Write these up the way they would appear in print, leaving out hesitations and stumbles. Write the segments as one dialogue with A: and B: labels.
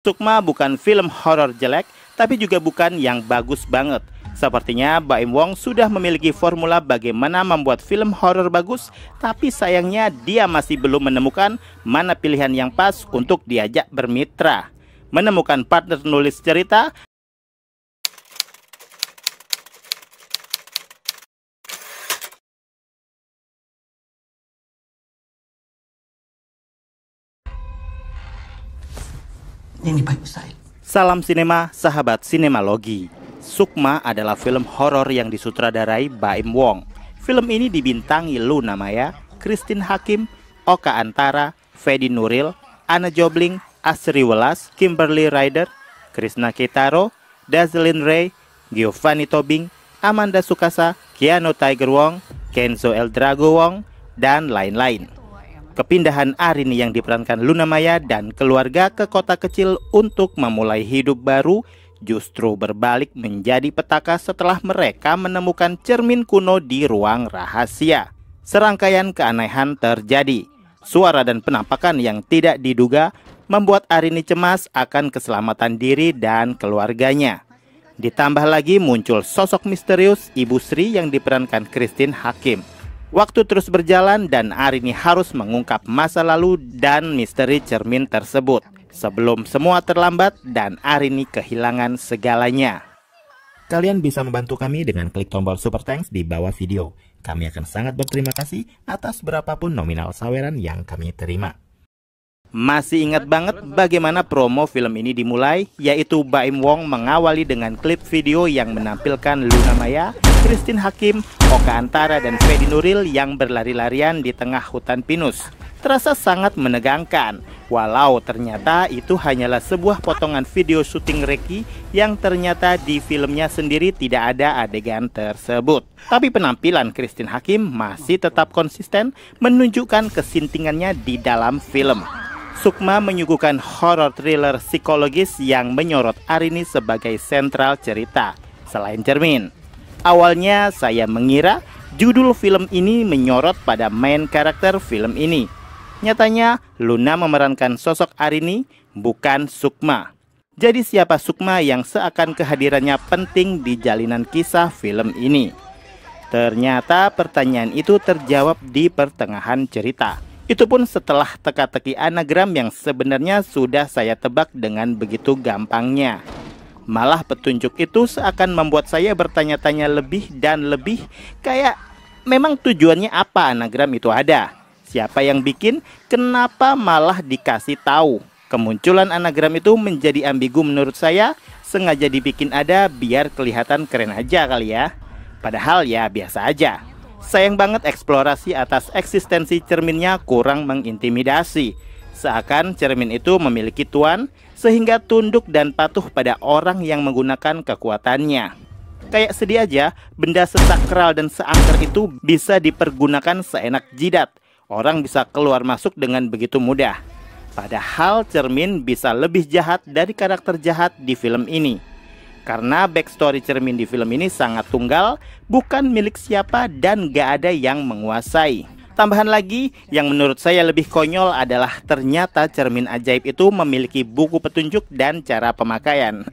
A: Sukma bukan film horor jelek, tapi juga bukan yang bagus banget. Sepertinya Baim Wong sudah memiliki formula bagaimana membuat film horor bagus, tapi sayangnya dia masih belum menemukan mana pilihan yang pas untuk diajak bermitra. Menemukan partner nulis cerita,
B: yang dibaik Ustaz.
A: Salam sinema, sahabat sinemalogi. Sukma adalah film horor yang disutradarai Baim Wong. Film ini dibintangi Luna Maya, Christine Hakim, Oka Antara, Fedi Nuril, Anna Jobling, Asri Welas, Kimberly Ryder, Krishna Kitaro, Dazlin Ray, Giovanni Tobing, Amanda Sukasa, Keanu Tiger Wong, Kenzo El Drago Wong, dan lain-lain. Kepindahan Arini yang diperankan Luna Maya dan keluarga ke kota kecil untuk memulai hidup baru justru berbalik menjadi petaka setelah mereka menemukan cermin kuno di ruang rahasia. Serangkaian keanehan terjadi. Suara dan penampakan yang tidak diduga membuat Arini cemas akan keselamatan diri dan keluarganya. Ditambah lagi muncul sosok misterius Ibu Sri yang diperankan Christine Hakim. Waktu terus berjalan dan Arini harus mengungkap masa lalu dan misteri cermin tersebut sebelum semua terlambat dan Arini kehilangan segalanya. Kalian bisa membantu kami dengan klik tombol super thanks di bawah video. Kami akan sangat berterima kasih atas berapapun nominal saweran yang kami terima. Masih ingat banget bagaimana promo film ini dimulai, yaitu Baim Wong mengawali dengan klip video yang menampilkan Luna Maya, Christine Hakim, Oka Antara, dan Fedi Nuril yang berlari-larian di tengah hutan pinus. Terasa sangat menegangkan, walau ternyata itu hanyalah sebuah potongan video syuting reki yang ternyata di filmnya sendiri tidak ada adegan tersebut. Tapi penampilan Christine Hakim masih tetap konsisten menunjukkan kesintingannya di dalam film. Sukma menyuguhkan horror thriller psikologis yang menyorot Arini sebagai sentral cerita, selain cermin. Awalnya saya mengira judul film ini menyorot pada main karakter film ini. Nyatanya Luna memerankan sosok Arini, bukan Sukma. Jadi siapa Sukma yang seakan kehadirannya penting di jalinan kisah film ini? Ternyata pertanyaan itu terjawab di pertengahan cerita. Itu pun setelah teka-teki anagram yang sebenarnya sudah saya tebak dengan begitu gampangnya. Malah petunjuk itu seakan membuat saya bertanya-tanya lebih dan lebih, kayak memang tujuannya apa anagram itu ada? Siapa yang bikin? Kenapa malah dikasih tahu? Kemunculan anagram itu menjadi ambigu menurut saya, sengaja dibikin ada biar kelihatan keren aja kali ya. Padahal ya biasa aja. Sayang banget eksplorasi atas eksistensi cerminnya kurang mengintimidasi. Seakan cermin itu memiliki tuan, sehingga tunduk dan patuh pada orang yang menggunakan kekuatannya. Kayak sedih aja, benda sesakral dan seangker itu bisa dipergunakan seenak jidat. Orang bisa keluar masuk dengan begitu mudah. Padahal cermin bisa lebih jahat dari karakter jahat di film ini. Karena backstory cermin di film ini sangat tunggal, bukan milik siapa dan gak ada yang menguasai. Tambahan lagi, yang menurut saya lebih konyol adalah ternyata cermin ajaib itu memiliki buku petunjuk dan cara pemakaian.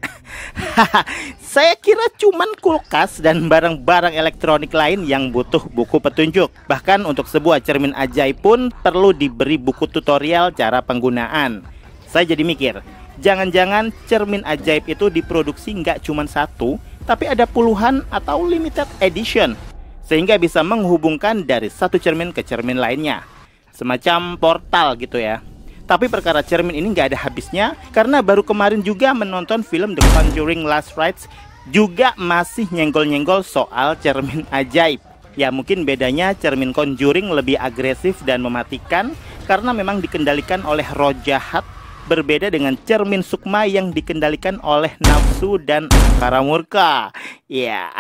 A: Saya kira cuman kulkas dan barang-barang elektronik lain yang butuh buku petunjuk. Bahkan untuk sebuah cermin ajaib pun perlu diberi buku tutorial cara penggunaan. Saya jadi mikir, jangan-jangan cermin ajaib itu diproduksi nggak cuma satu, tapi ada puluhan atau limited edition, sehingga bisa menghubungkan dari satu cermin ke cermin lainnya, semacam portal gitu ya. Tapi perkara cermin ini nggak ada habisnya, karena baru kemarin juga menonton film The Conjuring Last Rites, juga masih nyenggol-nyenggol soal cermin ajaib. Ya mungkin bedanya cermin Conjuring lebih agresif dan mematikan, karena memang dikendalikan oleh roh jahat, berbeda dengan cermin Sukma yang dikendalikan oleh nafsu dan angkara murka. Ya,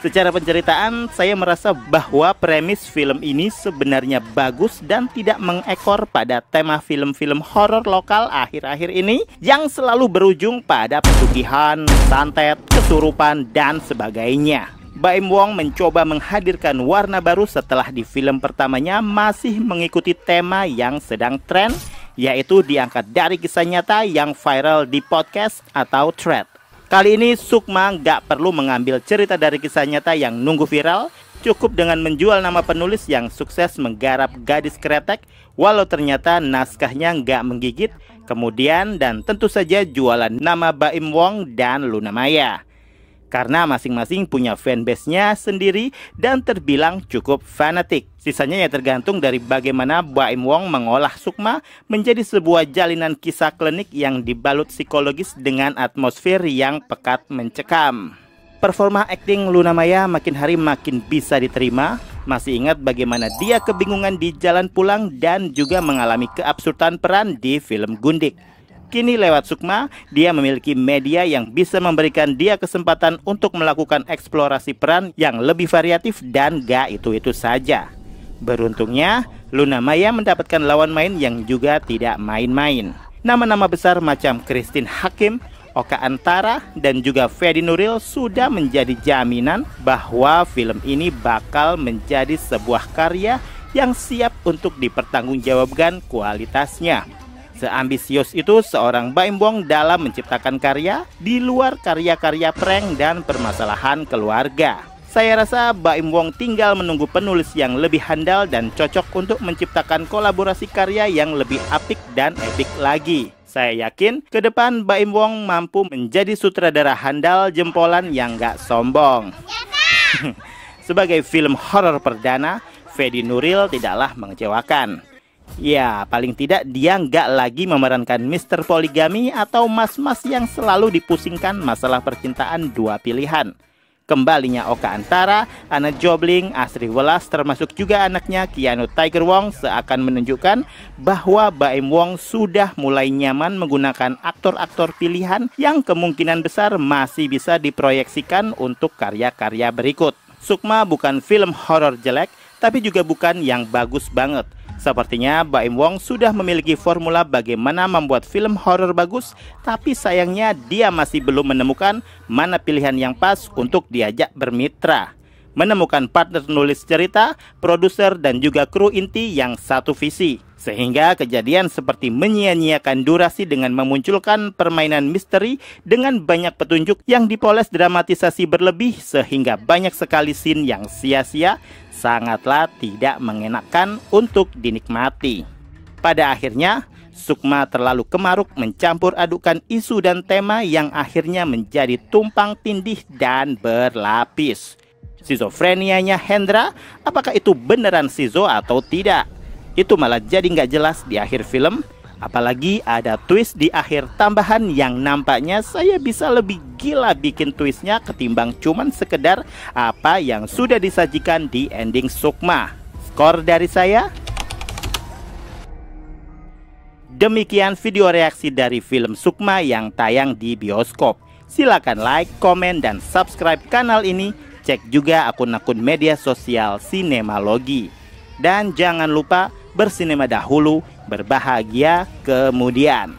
A: secara penceritaan saya merasa bahwa premis film ini sebenarnya bagus dan tidak mengekor pada tema film-film horor lokal akhir-akhir ini yang selalu berujung pada pesugihan, santet, kesurupan, dan sebagainya. Baim Wong mencoba menghadirkan warna baru setelah di film pertamanya masih mengikuti tema yang sedang tren, yaitu diangkat dari kisah nyata yang viral di podcast atau thread. Kali ini Sukma nggak perlu mengambil cerita dari kisah nyata yang nunggu viral, cukup dengan menjual nama penulis yang sukses menggarap Gadis Kretek, walau ternyata naskahnya nggak menggigit, kemudian dan tentu saja jualan nama Baim Wong dan Luna Maya. Karena masing-masing punya fanbase-nya sendiri dan terbilang cukup fanatik. Sisanya ya tergantung dari bagaimana Baim Wong mengolah Sukma menjadi sebuah jalinan kisah klinik yang dibalut psikologis dengan atmosfer yang pekat mencekam. Performa akting Luna Maya makin hari makin bisa diterima. Masih ingat bagaimana dia kebingungan di jalan pulang dan juga mengalami keabsurdan peran di film Gundik. Kini lewat Sukma, dia memiliki media yang bisa memberikan dia kesempatan untuk melakukan eksplorasi peran yang lebih variatif dan gak itu-itu saja. Beruntungnya, Luna Maya mendapatkan lawan main yang juga tidak main-main. Nama-nama besar macam Christine Hakim, Oka Antara, dan juga Fedi Nuril sudah menjadi jaminan bahwa film ini bakal menjadi sebuah karya yang siap untuk dipertanggungjawabkan kualitasnya. Seambisius itu seorang Baim Wong dalam menciptakan karya di luar karya-karya prank dan permasalahan keluarga. Saya rasa Baim Wong tinggal menunggu penulis yang lebih handal dan cocok untuk menciptakan kolaborasi karya yang lebih apik dan epik lagi. Saya yakin ke depan Baim Wong mampu menjadi sutradara handal jempolan yang gak sombong. Sebagai film horor perdana, Fedi Nuril tidaklah mengecewakan. Ya, paling tidak dia nggak lagi memerankan Mr. Poligami atau mas-mas yang selalu dipusingkan masalah percintaan dua pilihan. Kembalinya Oka Antara, Anna Jobling, Asri Welas, termasuk juga anaknya Keanu Tiger Wong seakan menunjukkan bahwa Baim Wong sudah mulai nyaman menggunakan aktor-aktor pilihan yang kemungkinan besar masih bisa diproyeksikan untuk karya-karya berikut. Sukma bukan film horor jelek, tapi juga bukan yang bagus banget. Sepertinya Baim Wong sudah memiliki formula bagaimana membuat film horor bagus, tapi sayangnya dia masih belum menemukan mana pilihan yang pas untuk diajak bermitra. Menemukan partner nulis cerita, produser, dan juga kru inti yang satu visi. Sehingga kejadian seperti menyia-nyiakan durasi dengan memunculkan permainan misteri dengan banyak petunjuk yang dipoles dramatisasi berlebih sehingga banyak sekali scene yang sia-sia, sangatlah tidak mengenakan untuk dinikmati. Pada akhirnya, Sukma terlalu kemaruk mencampur adukan isu dan tema yang akhirnya menjadi tumpang tindih dan berlapis. Skizofrenianya Hendra, apakah itu beneran Skizo atau tidak? Itu malah jadi nggak jelas di akhir film. Apalagi ada twist di akhir tambahan yang nampaknya saya bisa lebih gila bikin twistnya ketimbang cuman sekedar apa yang sudah disajikan di ending Sukma. Skor dari saya. Demikian video reaksi dari film Sukma yang tayang di bioskop. Silakan like, komen, dan subscribe kanal ini. Cek juga akun-akun media sosial Sinemalogi. Dan jangan lupa bersinema dahulu, berbahagia kemudian.